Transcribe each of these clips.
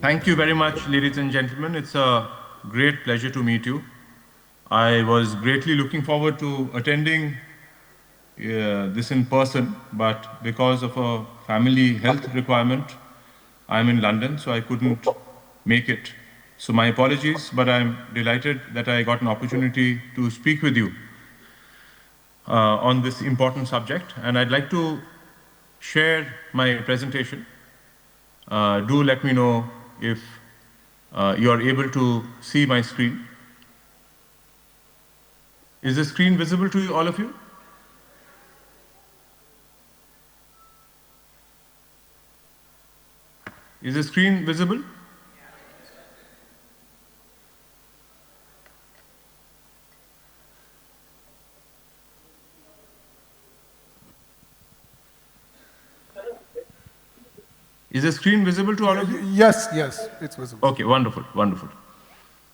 Thank you very much, ladies and gentlemen. It's a great pleasure to meet you. I was greatly looking forward to attending this in person, but because of a family health requirement, I'm in London, so I couldn't make it. So my apologies, but I'm delighted that I got an opportunity to speak with you on this important subject, and I'd like to share my presentation. Do let me know if you are able to see my screen. Is the screen visible to you, all of you? Is the screen visible? Is the screen visible to all of you? Yes, it's visible. Okay, wonderful, wonderful.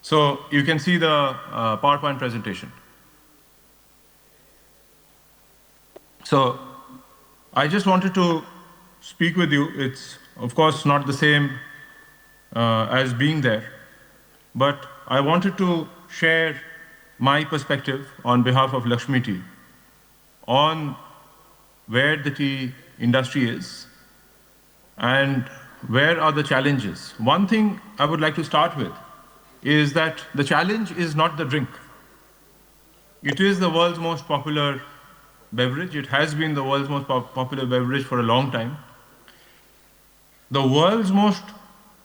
So you can see the PowerPoint presentation. So I just wanted to speak with you. It's, of course, not the same as being there, but I wanted to share my perspective on behalf of Luxmi Tea on where the tea industry is and where are the challenges. One thing I would like to start with is that the challenge is not the drink. It is the world's most popular beverage. It has been the world's most popular beverage for a long time. The world's most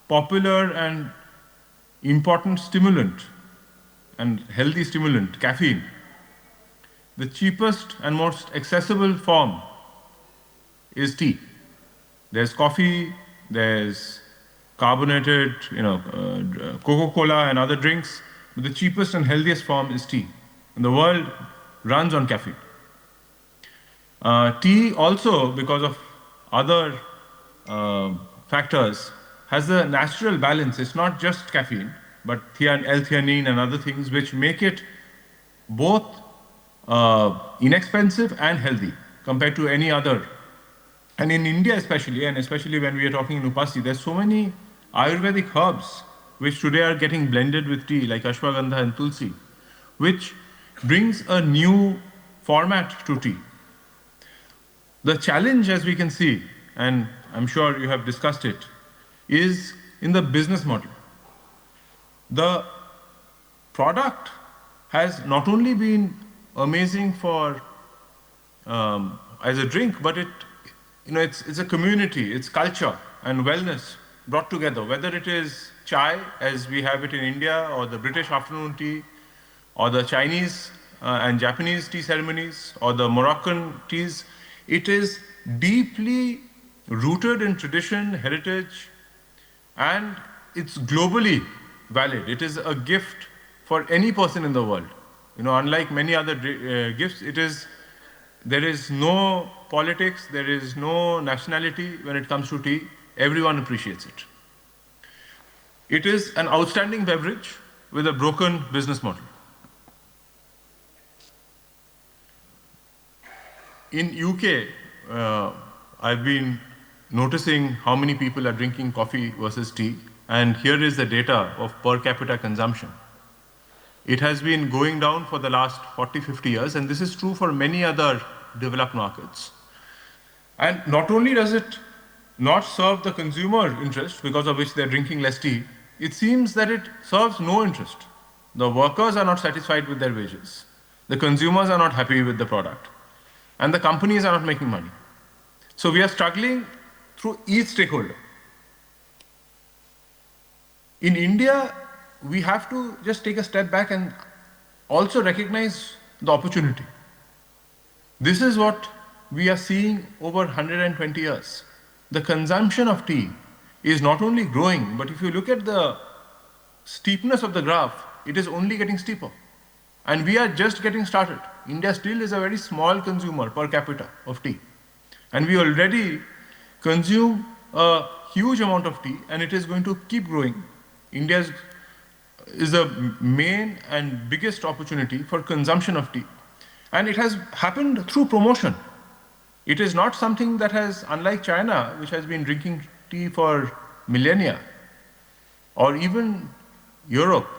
popular and important stimulant and healthy stimulant, caffeine. The cheapest and most accessible form is tea. There's coffee, there's carbonated, Coca-Cola and other drinks, but the cheapest and healthiest form is tea. And the world runs on caffeine. Tea also, because of other factors, has a natural balance. It's not just caffeine, but L-theanine and other things which make it both inexpensive and healthy compared to any other. And in India especially, and especially when we are talking in Upasi, there's so many Ayurvedic herbs which today are getting blended with tea, like ashwagandha and tulsi, which brings a new format to tea. The challenge, as we can see, and I'm sure you have discussed it, is in the business model. The product has not only been amazing for as a drink, but it's a community, it's culture and wellness brought together, whether it is chai, as we have it in India, or the British afternoon tea, or the Chinese and Japanese tea ceremonies, or the Moroccan teas. It is deeply rooted in tradition, heritage, and it's globally valid. It is a gift for any person in the world. Unlike many other gifts, there is no politics, there is no nationality when it comes to tea. Everyone appreciates it. It is an outstanding beverage with a broken business model. In UK, I've been noticing how many people are drinking coffee versus tea, and here is the data of per capita consumption. It has been going down for the last 40, 50 years, and this is true for many other developed markets. And not only does it not serve the consumer interest, because of which they're drinking less tea, it seems that it serves no interest. The workers are not satisfied with their wages. The consumers are not happy with the product. And the companies are not making money. So we are struggling through each stakeholder. In India, we have to just take a step back and also recognize the opportunity. This is what we are seeing over 120 years. The consumption of tea is not only growing, but if you look at the steepness of the graph, it is only getting steeper. And we are just getting started. India still is a very small consumer per capita of tea. And we already consume a huge amount of tea, and it is going to keep growing. India is the main and biggest opportunity for consumption of tea. And it has happened through promotion. It is not something that has, unlike China, which has been drinking tea for millennia, or even Europe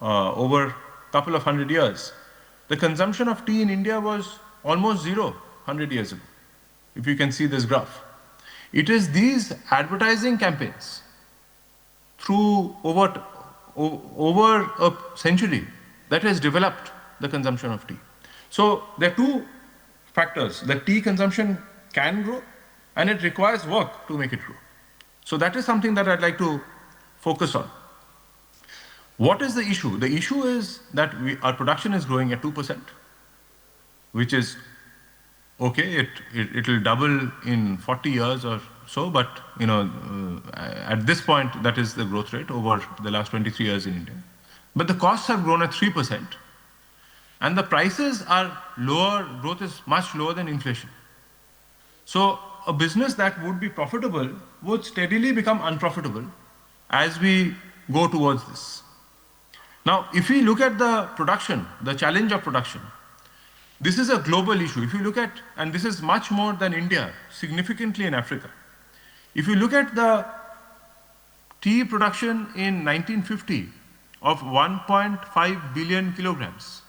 over a couple of 100 years, the consumption of tea in India was almost zero 100 years ago, if you can see this graph. It is these advertising campaigns through over a century that has developed the consumption of tea. So there are two factors. The tea consumption can grow, and it requires work to make it grow. So that is something that I'd like to focus on. What is the issue? The issue is that our production is growing at 2%, which is okay. It will double in 40 years or so, but at this point, that is the growth rate over the last 23 years in India. But the costs have grown at 3%, and the prices are lower. Growth is much lower than inflation. So a business that would be profitable would steadily become unprofitable as we go towards this. Now, if we look at the production, the challenge of production, this is a global issue. If you look at, and this is much more than India, significantly in Africa. If you look at the tea production in 1950 of 1.5 billion kilograms,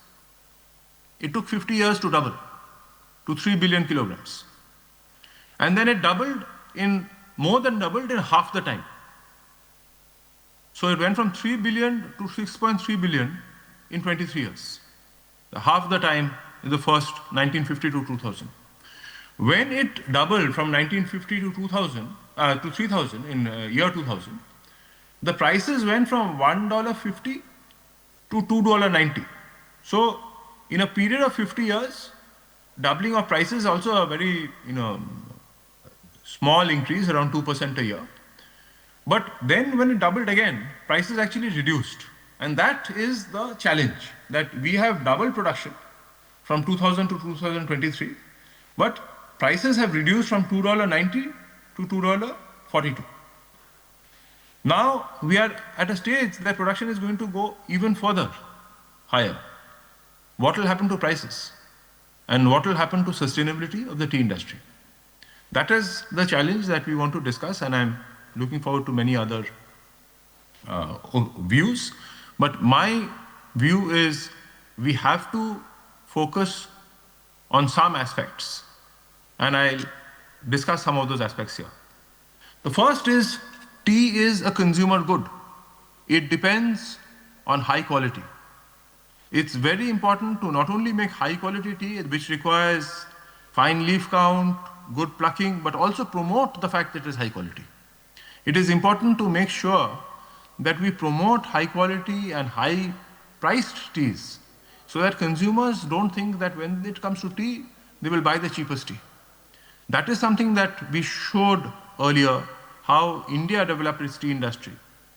it took 50 years to double to 3 billion kilograms. And then it more than doubled in half the time. So it went from 3 billion to 6.3 billion in 23 years. Half the time in the first 1950 to 2000. When it doubled from 1950 to 2000 to 3000 in year 2000, the prices went from $1.50 to $2.90. So in a period of 50 years, doubling of prices is also a very small increase, around 2% a year. But then when it doubled again, prices actually reduced. And that is the challenge, that we have doubled production from 2000 to 2023, but prices have reduced from $2.90 to $2.42. Now we are at a stage that production is going to go even further higher. What will happen to prices? And what will happen to sustainability of the tea industry? That is the challenge that we want to discuss, and I'm looking forward to many other views. But my view is we have to focus on some aspects, and I'll discuss some of those aspects here. The first is tea is a consumer good. It depends on high quality. It's very important to not only make high quality tea, which requires fine leaf count, good plucking, but also promote the fact that it is high quality. It is important to make sure that we promote high quality and high priced teas so that consumers don't think that when it comes to tea, they will buy the cheapest tea. That is something that we showed earlier, how India developed its tea industry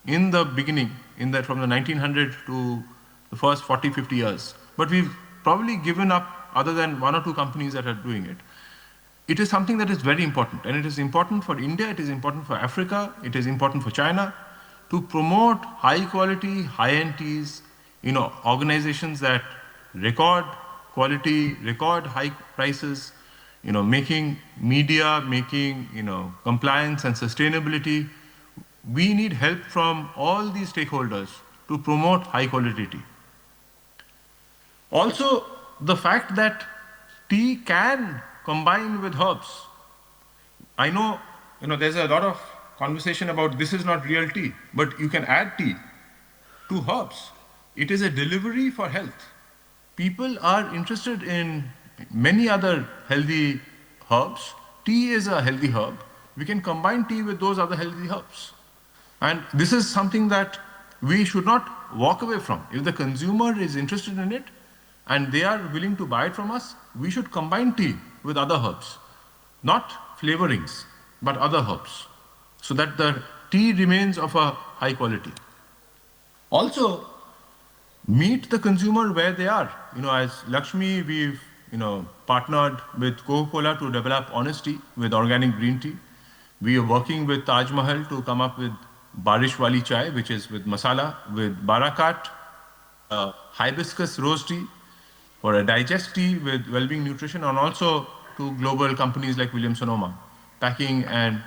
in the beginning, from the 1900 to the first 40, 50 years. But we've probably given up, other than one or two companies that are doing it. It is something that is very important, and it is important for India, it is important for Africa, it is important for China to promote high quality, high-end teas, organizations that record quality, record high prices, making media, making, compliance and sustainability. We need help from all these stakeholders to promote high quality tea. Also, the fact that tea can combine with herbs. I know, there's a lot of conversation about this is not real tea, but you can add tea to herbs. It is a delivery for health. People are interested in many other healthy herbs. Tea is a healthy herb. We can combine tea with those other healthy herbs. And this is something that we should not walk away from. If the consumer is interested in it and they are willing to buy it from us, we should combine tea with other herbs, not flavorings, but other herbs, so that the tea remains of a high quality. Also, meet the consumer where they are. As Luxmi, we've partnered with Coca-Cola to develop Honest Tea with organic green tea. We are working with Taj Mahal to come up with Barish Wali Chai, which is with masala, with Barakat, hibiscus rose tea, for a digest tea with well-being nutrition, and also to global companies like Williams-Sonoma, packing and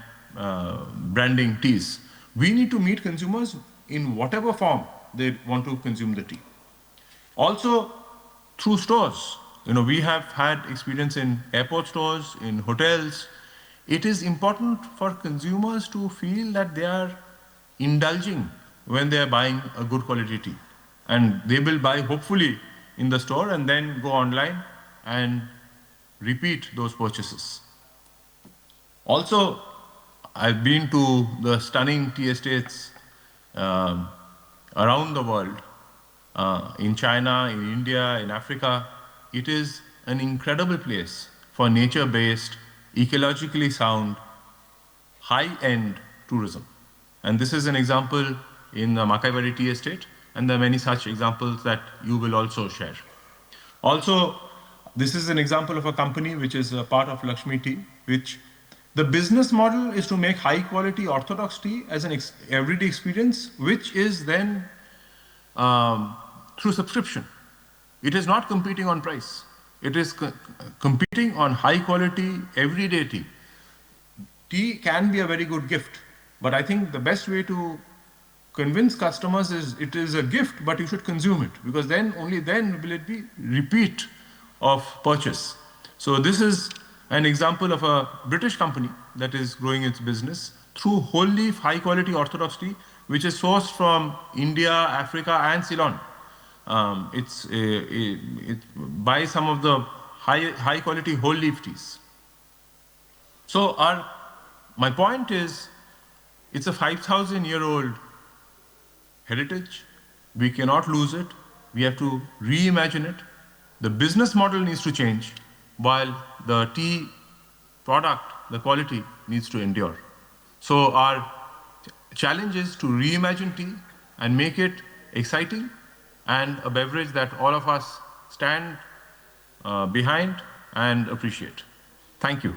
branding teas. We need to meet consumers in whatever form they want to consume the tea. Also, through stores. We have had experience in airport stores, in hotels. It is important for consumers to feel that they are indulging when they are buying a good quality tea. And they will buy, hopefully, in the store and then go online and repeat those purchases. Also, I've been to the stunning tea estates around the world, in China, in India, in Africa. It is an incredible place for nature-based, ecologically sound, high-end tourism. And this is an example in the Makaivari Tea Estate, and there are many such examples that you will also share. Also, this is an example of a company which is a part of Luxmi Tea, which the business model is to make high-quality orthodox tea as an everyday experience, which is then through subscription. It is not competing on price. It is competing on high-quality, everyday tea. Tea can be a very good gift, but I think the best way to convince customers is it is a gift, but you should consume it, because then, only then will it be repeat of purchase. So this is an example of a British company that is growing its business through whole leaf, high-quality orthodox tea, which is sourced from India, Africa, and Ceylon. It's by some of the high-quality whole leaf teas. So my point is, it's a 5,000-year-old heritage. We cannot lose it. We have to reimagine it. The business model needs to change, while the tea product, the quality, needs to endure. So our challenge is to reimagine tea and make it exciting and a beverage that all of us stand behind and appreciate. Thank you.